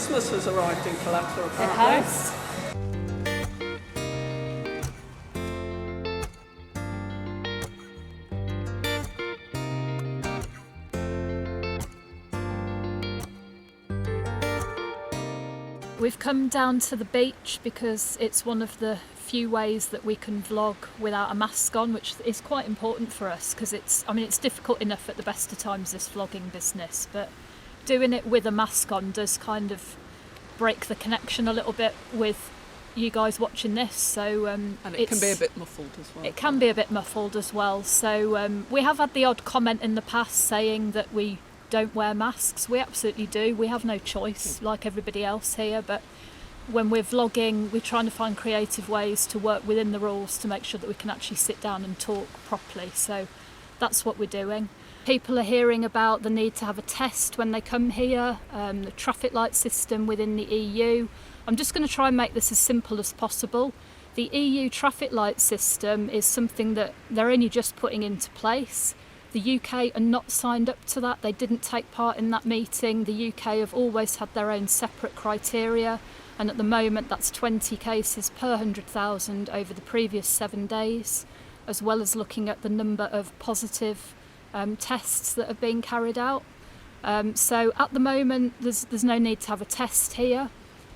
Christmas has arrived in Caleta, apparently. It has. We've come down to the beach because it's one of the few ways that we can vlog without a mask on, which is quite important for us because it's difficult enough at the best of times, this vlogging business, but doing it with a mask on does kind of break the connection a little bit with you guys watching this. So and it can be a bit muffled as well. It can be a bit muffled as well. So we have had the odd comment in the past saying that we don't wear masks. We absolutely do. We have no choice, like everybody else here, but when we're vlogging, we're trying to find creative ways to work within the rules to make sure that we can actually sit down and talk properly. So that's what we're doing. People are hearing about the need to have a test when they come here, the traffic light system within the EU. I'm just going to try and make this as simple as possible. The EU traffic light system is something that they're only just putting into place. The UK are not signed up to that. They didn't take part in that meeting. The UK have always had their own separate criteria, and at the moment that's 20 cases per 100,000 over the previous 7 days, as well as looking at the number of positive tests that have been carried out. So at the moment there's no need to have a test here.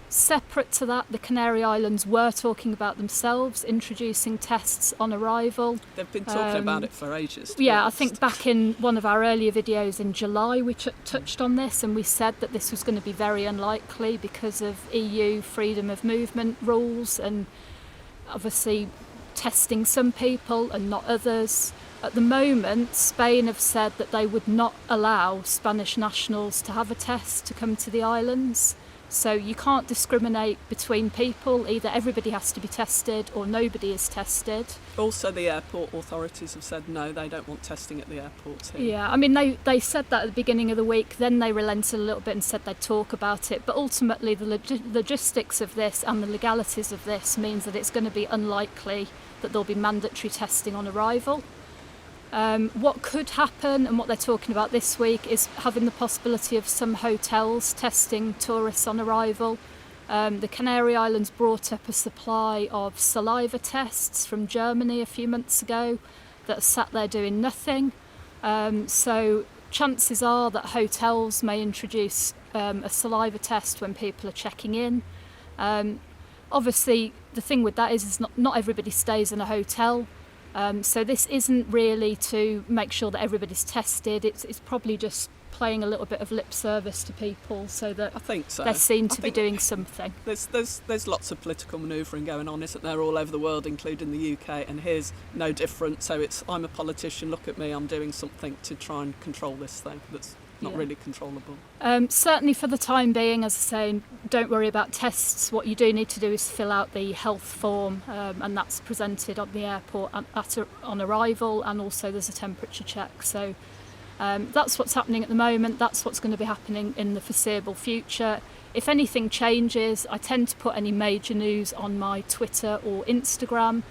Separate to that, the Canary Islands were talking about themselves introducing tests on arrival. They've been talking about it for ages. Yeah, I think back in one of our earlier videos in July we touched on this, and we said that this was going to be very unlikely because of EU freedom of movement rules and obviously testing some people and not others. At the moment, Spain have said that they would not allow Spanish nationals to have a test to come to the islands. So you can't discriminate between people. Either everybody has to be tested or nobody is tested. Also, the airport authorities have said no, they don't want testing at the airports here. Yeah, I mean, they said that at the beginning of the week, then they relented a little bit and said they'd talk about it. But ultimately, the logistics of this and the legalities of this means that it's going to be unlikely that there'll be mandatory testing on arrival. What could happen, and what they're talking about this week, is having the possibility of some hotels testing tourists on arrival. The Canary Islands brought up a supply of saliva tests from Germany a few months ago that are sat there doing nothing. So chances are that hotels may introduce a saliva test when people are checking in. Obviously, the thing with that is not everybody stays in a hotel. So this isn't really to make sure that everybody's tested. It's probably just playing a little bit of lip service to people so that I think so. They're seen to be doing something. There's lots of political manoeuvring going on, isn't there, all over the world, including the UK, and here's no different. So I'm a politician, look at me, I'm doing something to try and control this thing that's not really controllable. Certainly for the time being, as I say, don't worry about tests. What you do need to do is fill out the health form, and that's presented at the airport on arrival, and also there's a temperature check. So that's what's happening at the moment. That's what's going to be happening in the foreseeable future. If anything changes, I tend to put any major news on my Twitter or Instagram,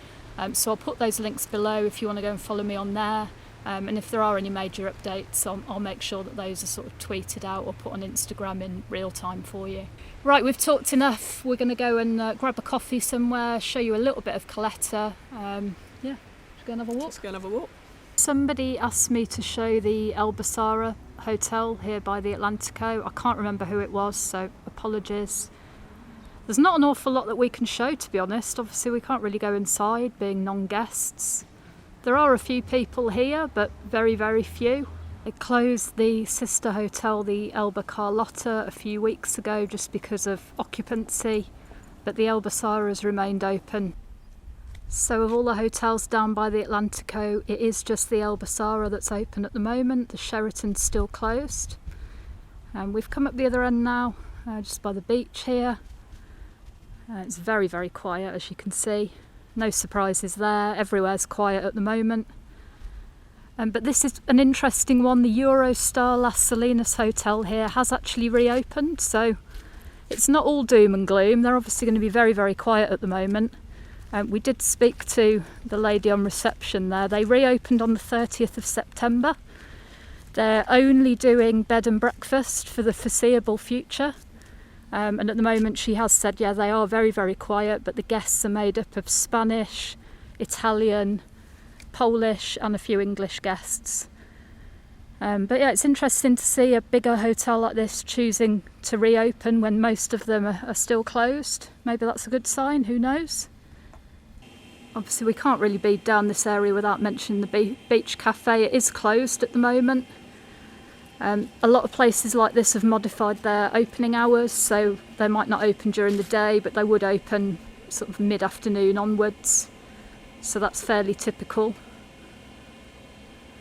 so I'll put those links below if you want to go and follow me on there. And if there are any major updates, I'll make sure that those are sort of tweeted out or put on Instagram in real time for you. Right, we've talked enough. We're going to go and grab a coffee somewhere, show you a little bit of Caleta. Let's go and have a walk. Let's go and have a walk. Somebody asked me to show the Sarah hotel here by the Atlantico. I can't remember who it was, so apologies. There's not an awful lot that we can show, to be honest. Obviously, we can't really go inside, being non-guests. There are a few people here, but very, very few. They closed the sister hotel, the Elba Carlotta, a few weeks ago just because of occupancy, but the Sarah has remained open. So of all the hotels down by the Atlantico, it is just the Sarah that's open at the moment. The Sheraton's still closed. And we've come up the other end now, just by the beach here. It's very, very quiet, as you can see. No surprises there, everywhere's quiet at the moment. But this is an interesting one. The Eurostar Las Salinas Hotel here has actually reopened, so it's not all doom and gloom. They're obviously going to be very, very quiet at the moment. We did speak to the lady on reception there. They reopened on the 30th of September. They're only doing bed and breakfast for the foreseeable future. And at the moment she has said, yeah, they are very, very quiet, but the guests are made up of Spanish, Italian, Polish and a few English guests. But yeah, it's interesting to see a bigger hotel like this choosing to reopen when most of them are still closed. Maybe that's a good sign, who knows? Obviously we can't really be down this area without mentioning the beach cafe. It is closed at the moment. A lot of places like this have modified their opening hours, so they might not open during the day, but they would open sort of mid-afternoon onwards. So that's fairly typical.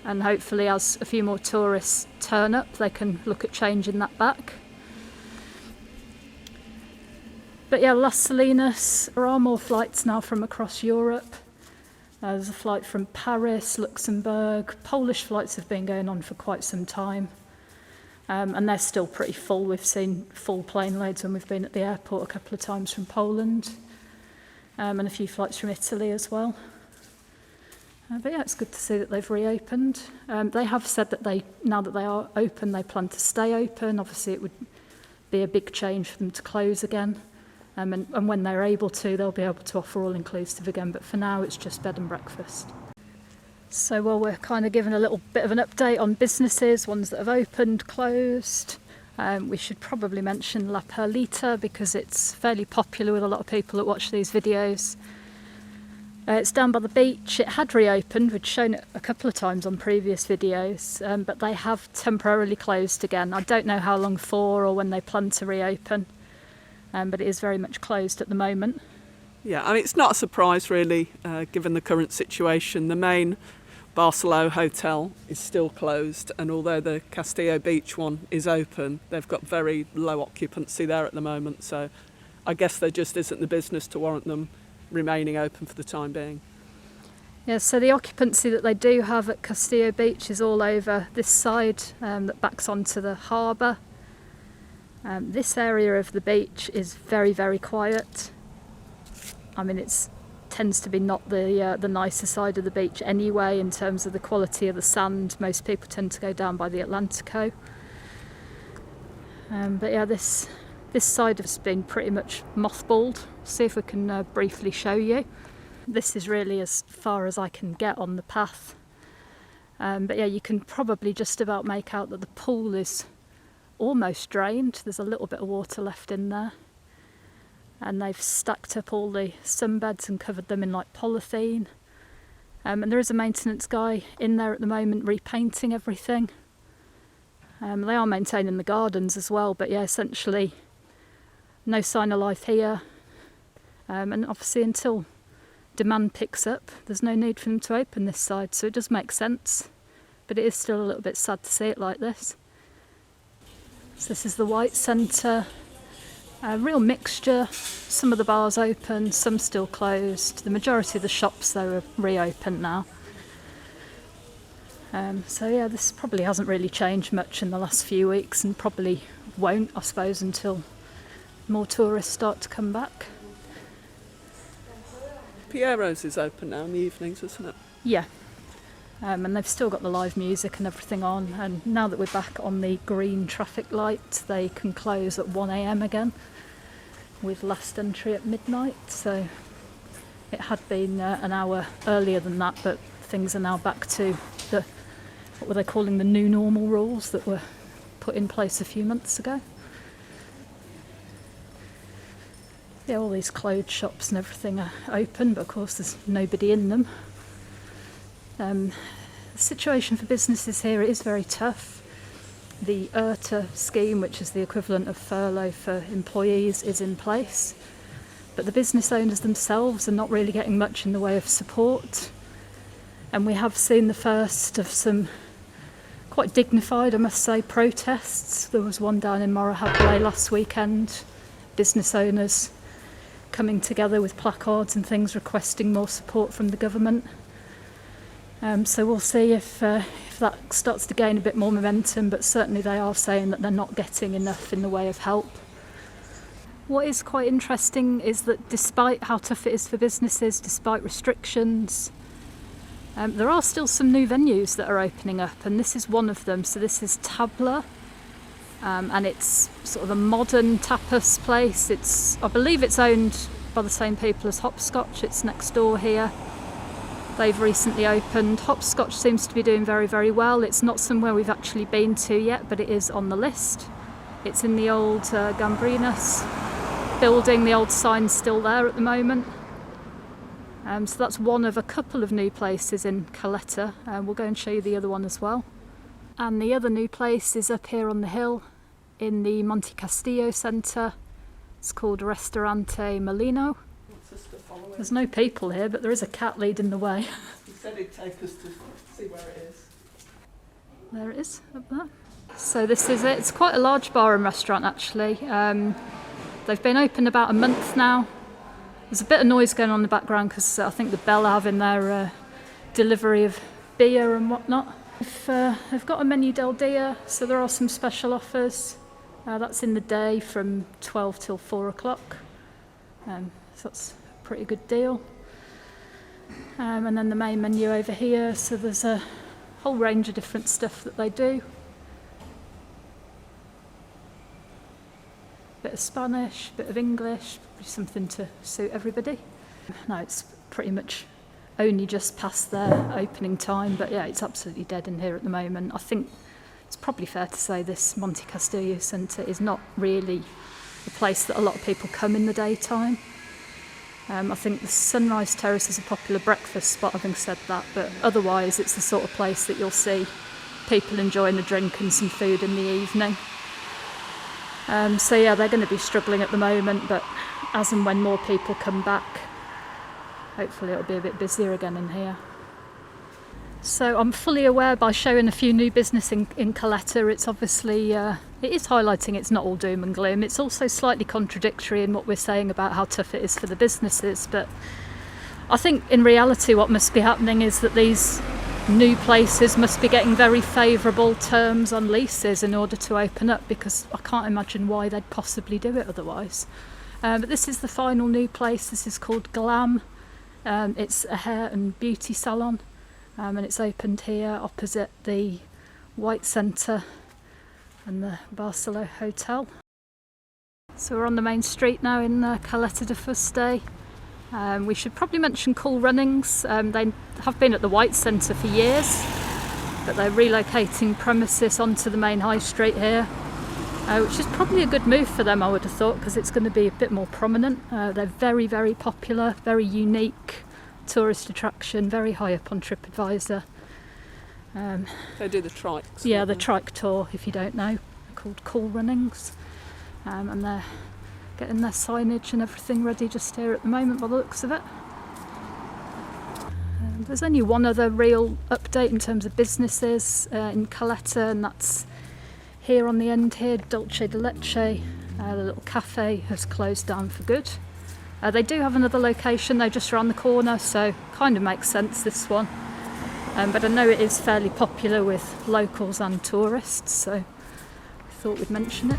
And hopefully as a few more tourists turn up, they can look at changing that back. But yeah, Las Salinas, there are more flights now from across Europe. There's a flight from Paris, Luxembourg. Polish flights have been going on for quite some time. And they're still pretty full. We've seen full plane loads when we've been at the airport a couple of times from Poland. And a few flights from Italy as well. But yeah, it's good to see that they've reopened. They have said that now that they are open, they plan to stay open. Obviously, it would be a big change for them to close again. And when they're able to, they'll be able to offer all-inclusive again. But for now, it's just bed and breakfast. So, well, we're kind of giving a little bit of an update on businesses, ones that have opened, closed. We should probably mention La Perlita because it's fairly popular with a lot of people that watch these videos. It's down by the beach. It had reopened. We'd shown it a couple of times on previous videos, but they have temporarily closed again. I don't know how long for or when they plan to reopen, but it is very much closed at the moment. Yeah, I mean, it's not a surprise really, given the current situation. The main Barceló hotel is still closed, and although the Castillo Beach one is open, they've got very low occupancy there at the moment, so I guess there just isn't the business to warrant them remaining open for the time being. Yeah, so the occupancy that they do have at Castillo Beach is all over this side that backs onto the harbour. This area of the beach is very, very quiet. I mean, it tends to be not the nicer side of the beach anyway in terms of the quality of the sand. Most people tend to go down by the Atlantico. But yeah, this side has been pretty much mothballed. See if we can briefly show you. This is really as far as I can get on the path. But yeah, you can probably just about make out that the pool is almost drained. There's a little bit of water left in there. And they've stacked up all the sunbeds and covered them in like polythene. And there is a maintenance guy in there at the moment repainting everything. They are maintaining the gardens as well, but yeah, essentially no sign of life here. And obviously until demand picks up, there's no need for them to open this side, so it does make sense. But it is still a little bit sad to see it like this. So this is the White Centre. A real mixture. Some of the bars open, some still closed. The majority of the shops though are reopened now. So yeah, this probably hasn't really changed much in the last few weeks and probably won't, I suppose, until more tourists start to come back. Piero's is open now in the evenings, isn't it? Yeah. And they've still got the live music and everything on, and now that we're back on the green traffic light, they can close at 1 a.m. again with last entry at midnight. So it had been an hour earlier than that, but things are now back to what were they calling the new normal rules that were put in place a few months ago. Yeah, all these clothes shops and everything are open, but of course there's nobody in them. The situation for businesses here is very tough. The ERTA scheme, which is the equivalent of furlough for employees, is in place, but the business owners themselves are not really getting much in the way of support. And we have seen the first of some quite dignified, I must say, protests. There was one down in Morahable last weekend, business owners coming together with placards and things requesting more support from the government. So we'll see if that starts to gain a bit more momentum, but certainly they are saying that they're not getting enough in the way of help. What is quite interesting is that despite how tough it is for businesses, despite restrictions, there are still some new venues that are opening up, and this is one of them. So this is Tabla, and it's sort of a modern tapas place. I believe it's owned by the same people as Hopscotch. It's next door here. They've recently opened. Hopscotch seems to be doing very, very well. It's not somewhere we've actually been to yet, but it is on the list. It's in the old Gambrinus building. The old sign's still there at the moment. So that's one of a couple of new places in Caleta. We'll go and show you the other one as well. And the other new place is up here on the hill in the Monte Castillo centre. It's called Restaurante Molino. There's no people here, but there is a cat leading the way. He said he'd take us to see where it is. There it is, up there. So this is it. It's quite a large bar and restaurant actually. They've been open about a month now. There's a bit of noise going on in the background because I think the Bell are having their delivery of beer and whatnot. They've got a menu del dia, so there are some special offers. That's in the day from 12 till 4 o'clock. So that's a pretty good deal. And then the main menu over here, so there's a whole range of different stuff that they do. Bit of Spanish, bit of English, something to suit everybody. No, it's pretty much only just past their opening time, but yeah, it's absolutely dead in here at the moment. I think it's probably fair to say this Monte Castillo Centre is not really a place that a lot of people come in the daytime. I think the Sunrise Terrace is a popular breakfast spot, having said that, but otherwise it's the sort of place that you'll see people enjoying a drink and some food in the evening. So yeah, they're going to be struggling at the moment, but as and when more people come back, hopefully it'll be a bit busier again in here. So I'm fully aware by showing a few new business in Caleta, it's obviously, it is highlighting it's not all doom and gloom. It's also slightly contradictory in what we're saying about how tough it is for the businesses, but I think in reality what must be happening is that these new places must be getting very favourable terms on leases in order to open up, because I can't imagine why they'd possibly do it otherwise. But this is the final new place. This is called Glam. It's a hair and beauty salon, and it's opened here opposite the White Centre and the Barcelona Hotel. So we're on the main street now in Caleta de Fuste. We should probably mention Cool Runnings. They have been at the White Centre for years, but they're relocating premises onto the main high street here, which is probably a good move for them, I would have thought, because it's going to be a bit more prominent. They're very, very popular, very unique tourist attraction, very high up on TripAdvisor. They do the trikes. Yeah, the trike tour, if you don't know. They're called Cool Runnings, and they're getting their signage and everything ready just here at the moment by the looks of it. There's only one other real update in terms of businesses in Caleta, and that's here on the end here, Dolce de Leche. The little cafe has closed down for good. They do have another location though just around the corner, so kind of makes sense, this one. But I know it is fairly popular with locals and tourists, so I thought we'd mention it.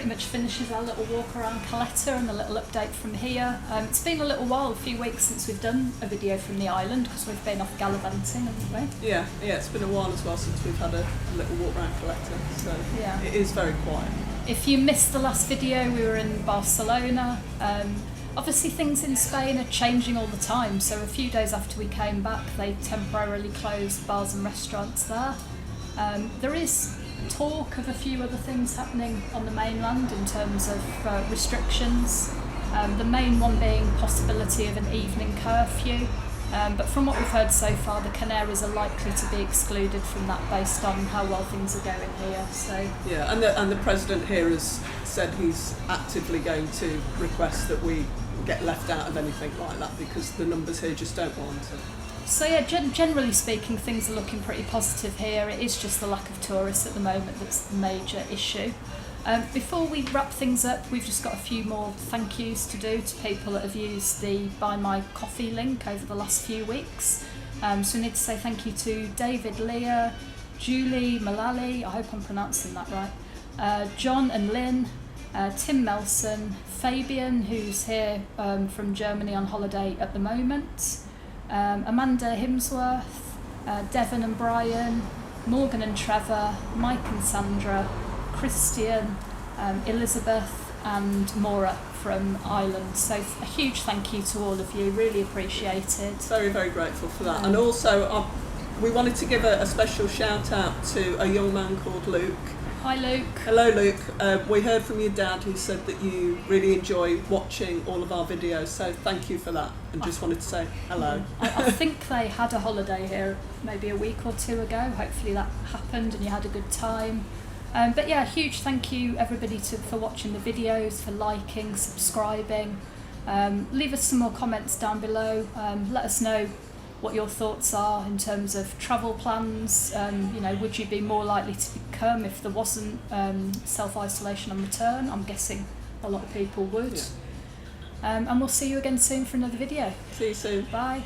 Much finishes our little walk around Caleta and a little update from here. It's been a little while, a few weeks since we've done a video from the island, because we've been off gallivanting, haven't we? Yeah, it's been a while as well since we've had a little walk around Caleta, so yeah, it is very quiet. If you missed the last video, we were in Barcelona. Obviously things in Spain are changing all the time, so a few days after we came back they temporarily closed bars and restaurants there. There is talk of a few other things happening on the mainland in terms of restrictions, the main one being possibility of an evening curfew, but from what we've heard so far, the Canaries are likely to be excluded from that based on how well things are going here. So yeah, and the president here has said he's actively going to request that we get left out of anything like that, because the numbers here just don't warrant it. So yeah, generally speaking, things are looking pretty positive here. It is just the lack of tourists at the moment that's the major issue. Before we wrap things up, we've just got a few more thank yous to do to people that have used the Buy My Coffee link over the last few weeks. So we need to say thank you to David, Leah, Julie, Malali, I hope I'm pronouncing that right, John and Lynn, Tim Melson, Fabian, who's here from Germany on holiday at the moment, Amanda Himsworth, Devon and Brian, Morgan and Trevor, Mike and Sandra, Christian, Elizabeth and Maura from Ireland. So a huge thank you to all of you, really appreciated. Very, very grateful for that. And also we wanted to give a special shout out to a young man called Luke. Hi Luke. Hello Luke. We heard from your dad who said that you really enjoy watching all of our videos, so thank you for that, and just wanted to say hello. I think they had a holiday here maybe a week or two ago. Hopefully that happened and you had a good time. But yeah, huge thank you everybody for watching the videos, for liking, subscribing. Leave us some more comments down below. Let us know what your thoughts are in terms of travel plans. Would you be more likely to come if there wasn't self-isolation on return? I'm guessing a lot of people would. Yeah. And we'll see you again soon for another video. See you soon. Bye.